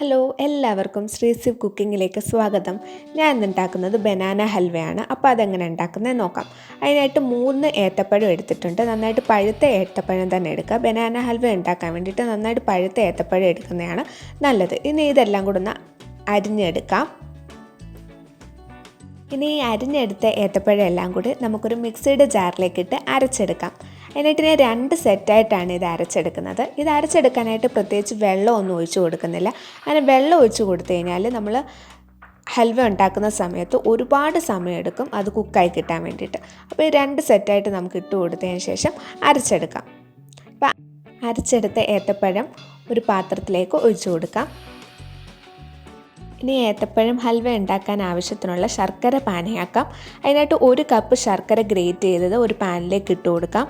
Hello, എല്ലാവർക്കും ശ്രീസിവ് കുക്കിങ്ങിലേക്ക് സ്വാഗതം. ഞാൻ ഇന്നുണ്ടാക്കുന്നത് ബനാന ഹൽവയാണ്. അപ്പോൾ അതെങ്ങനെ ഉണ്ടാക്കുന്നത് നോക്കാം. അതിനായിട്ട് 3 ഏത്തപ്പഴം എടുത്തിട്ടുണ്ട്. നന്നായിട്ട് പഴുത്ത ഏത്തപ്പഴം തന്നെ എടുക്കുക. ബനാന ഹൽവ ഉണ്ടാക്കാൻ വേണ്ടിയിട്ട് നന്നായിട്ട് പഴുത്ത ഏത്തപ്പഴം എടുക്കുന്നതാണ് നല്ലത്. ഇനി ഇതെല്ലാം കൂടെ ഒന്ന് അരിഞ്ഞെടുക്കാം. ഇനി ഈ അരിഞ്ഞെടുത്ത ഏത്തപ്പഴം എല്ലാം കൂടി നമുക്കൊരു മിക്സിയുടെ ജാറിലേക്കിട്ട് അരച്ചെടുക്കാം. അതിനായിട്ട് ഞാൻ 2 സെറ്റായിട്ടാണ് ഇത് അരച്ചെടുക്കുന്നത്. ഇത് അരച്ചെടുക്കാനായിട്ട് പ്രത്യേകിച്ച് വെള്ളമൊന്നും ഒഴിച്ചു കൊടുക്കുന്നില്ല. അങ്ങനെ വെള്ളം ഒഴിച്ചു കൊടുത്തു കഴിഞ്ഞാൽ നമ്മൾ ഹൽവ ഉണ്ടാക്കുന്ന സമയത്ത് ഒരുപാട് സമയമെടുക്കും അത് കുക്കായി കിട്ടാൻ വേണ്ടിയിട്ട്. അപ്പോൾ ഈ 2 സെറ്റായിട്ട് നമുക്ക് ഇട്ട് കൊടുത്തതിന് ശേഷം അരച്ചെടുക്കാം. അപ്പോൾ അരച്ചെടുത്ത ഏത്തപ്പഴം ഒരു പാത്രത്തിലേക്ക് ഒഴിച്ചു കൊടുക്കാം. ഇനി ഏത്തപ്പഴം ഹൽവ ഉണ്ടാക്കാൻ ആവശ്യത്തിനുള്ള ശർക്കര പാനിയാക്കാം. അതിനായിട്ട് 1 കപ്പ് ശർക്കര ഗ്രേറ്റ് ചെയ്തത് ഒരു പാനിലേക്ക് ഇട്ട് കൊടുക്കാം.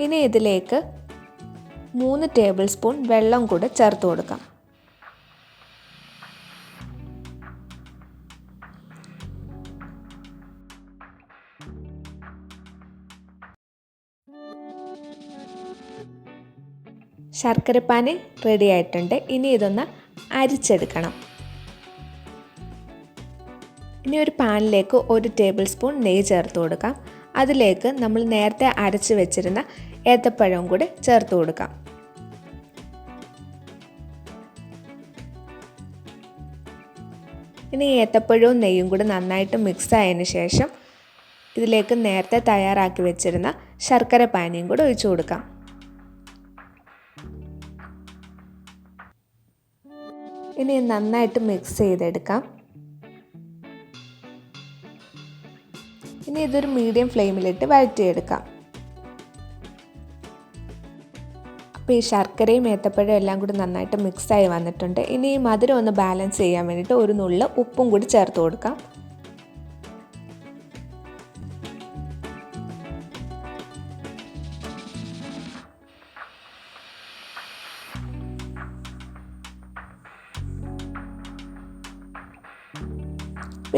ഇനി ഇതിലേക്ക് 3 ടേബിൾ സ്പൂൺ വെള്ളം കൂടെ ചേർത്ത് കൊടുക്കാം. ശർക്കരപ്പാനി റെഡി ആയിട്ടുണ്ട്. ഇനി ഇതൊന്ന് അരിച്ചെടുക്കണം. ഇനി ഒരു പാനിലേക്ക് 1 ടേബിൾ സ്പൂൺ നെയ്യ് ചേർത്ത് കൊടുക്കാം. അതിലേക്ക് നമ്മൾ നേരത്തെ അരച്ച് വെച്ചിരുന്ന ഏത്തപ്പഴവും കൂടി ചേർത്ത് കൊടുക്കാം. ഇനി ഏത്തപ്പഴവും നെയ്യും കൂടി നന്നായിട്ട് മിക്സ് ആയതിന് ശേഷം ഇതിലേക്ക് നേരത്തെ തയ്യാറാക്കി വെച്ചിരുന്ന ശർക്കര പാനിയും കൂടി ഒഴിച്ചു കൊടുക്കാം. ഇനി നന്നായിട്ട് മിക്സ് ചെയ്തെടുക്കാം. ഇനി ഇതൊരു മീഡിയം ഫ്ലെയിമിലിട്ട് വഴറ്റിയെടുക്കാം. അപ്പോൾ ഈ ശർക്കരയും ഏത്തപ്പഴവും എല്ലാം കൂടി നന്നായിട്ട് മിക്സായി വന്നിട്ടുണ്ട്. ഇനി ഈ മധുരം ഒന്ന് ബാലൻസ് ചെയ്യാൻ വേണ്ടിയിട്ട് ഒരു നുള്ള് ഉപ്പും കൂടി ചേർത്ത് കൊടുക്കാം.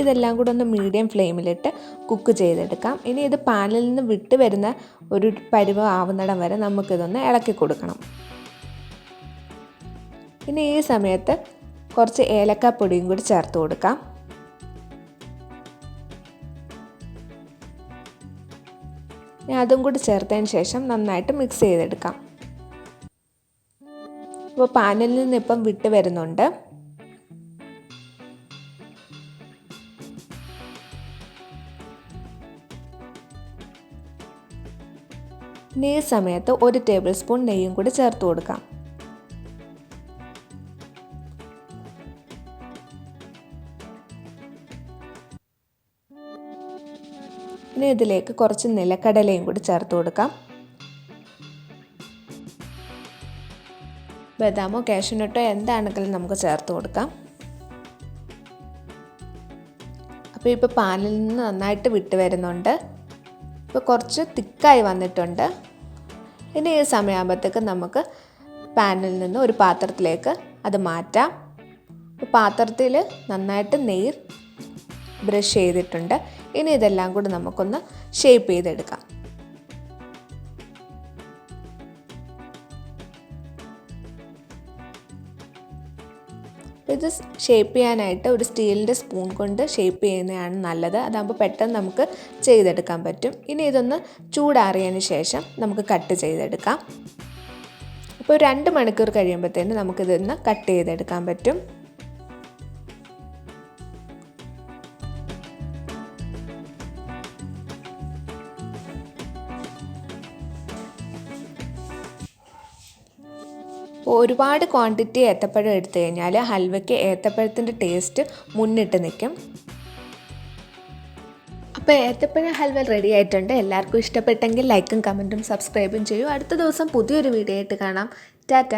ഇതെല്ലാം കൂടെ ഒന്ന് മീഡിയം ഫ്ലെയിമിലിട്ട് കുക്ക് ചെയ്തെടുക്കാം. ഇനി ഇത് പാനിൽ നിന്ന് വിട്ട് വരുന്ന ഒരു പരുവം ആവുന്നിടം വരെ നമുക്കിതൊന്ന് ഇളക്കി കൊടുക്കണം. ഇനി ഈ സമയത്ത് കുറച്ച് ഏലക്കാപ്പൊടിയും കൂടി ചേർത്ത് കൊടുക്കാം. അതും കൂടി ചേർത്തതിന് ശേഷം നന്നായിട്ട് മിക്സ് ചെയ്തെടുക്കാം. അപ്പോൾ പാനിൽ നിന്ന് ഇപ്പം വിട്ട് വരുന്നുണ്ട്. ഇനി ഈ സമയത്ത് 1 ടേബിൾ സ്പൂൺ നെയ്യും കൂടി ചേർത്ത് കൊടുക്കാം. ഇനി ഇതിലേക്ക് കുറച്ച് നിലക്കടലയും കൂടി ചേർത്ത് കൊടുക്കാം. ബദാമോ കാഷ്യൂനട്ടോ എന്താണെങ്കിലും നമുക്ക് ചേർത്ത് കൊടുക്കാം. അപ്പോൾ ഇപ്പോൾ പാനിൽ നിന്ന് നന്നായിട്ട് വിട്ട് വരുന്നുണ്ട്. ഇപ്പോൾ കുറച്ച് തിക്കായി വന്നിട്ടുണ്ട്. ഇനി ഈ സമയമാകുമ്പോഴത്തേക്ക് നമുക്ക് പാനിൽ നിന്ന് ഒരു പാത്രത്തിലേക്ക് അത് മാറ്റാം. പാത്രത്തിൽ നന്നായിട്ട് നെയ്യ് ബ്രഷ് ചെയ്തിട്ടുണ്ട്. ഇനി ഇതെല്ലാം കൂടി നമുക്കൊന്ന് ഷേപ്പ് ചെയ്തെടുക്കാം. ഇത് ഷേപ്പ് ചെയ്യാനായിട്ട് ഒരു സ്റ്റീലിൻ്റെ സ്പൂൺ കൊണ്ട് ഷേപ്പ് ചെയ്യുന്നതാണ് നല്ലത്. അതാകുമ്പോൾ പെട്ടെന്ന് നമുക്ക് ചെയ്തെടുക്കാൻ പറ്റും. ഇനി ഇതൊന്ന് ചൂടാറിയതിന് ശേഷം നമുക്ക് കട്ട് ചെയ്തെടുക്കാം. അപ്പോൾ 2 മണിക്കൂർ കഴിയുമ്പോഴത്തേന് നമുക്കിതൊന്ന് കട്ട് ചെയ്തെടുക്കാൻ പറ്റും. ഒരുപാട് ക്വാണ്ടിറ്റി ഏത്തപ്പഴം എടുത്തു കഴിഞ്ഞാൽ ഹൽവയ്ക്ക് ഏത്തപ്പഴത്തിൻ്റെ ടേസ്റ്റ് മുന്നിട്ട് നിൽക്കും. അപ്പോൾ ഏത്തപ്പഴം ഹൽവ റെഡി ആയിട്ടുണ്ട്. എല്ലാവർക്കും ഇഷ്ടപ്പെട്ടെങ്കിൽ ലൈക്കും കമൻറ്റും സബ്സ്ക്രൈബും ചെയ്യൂ. അടുത്ത ദിവസം പുതിയൊരു വീഡിയോ ആയിട്ട് കാണാം. ടാറ്റ.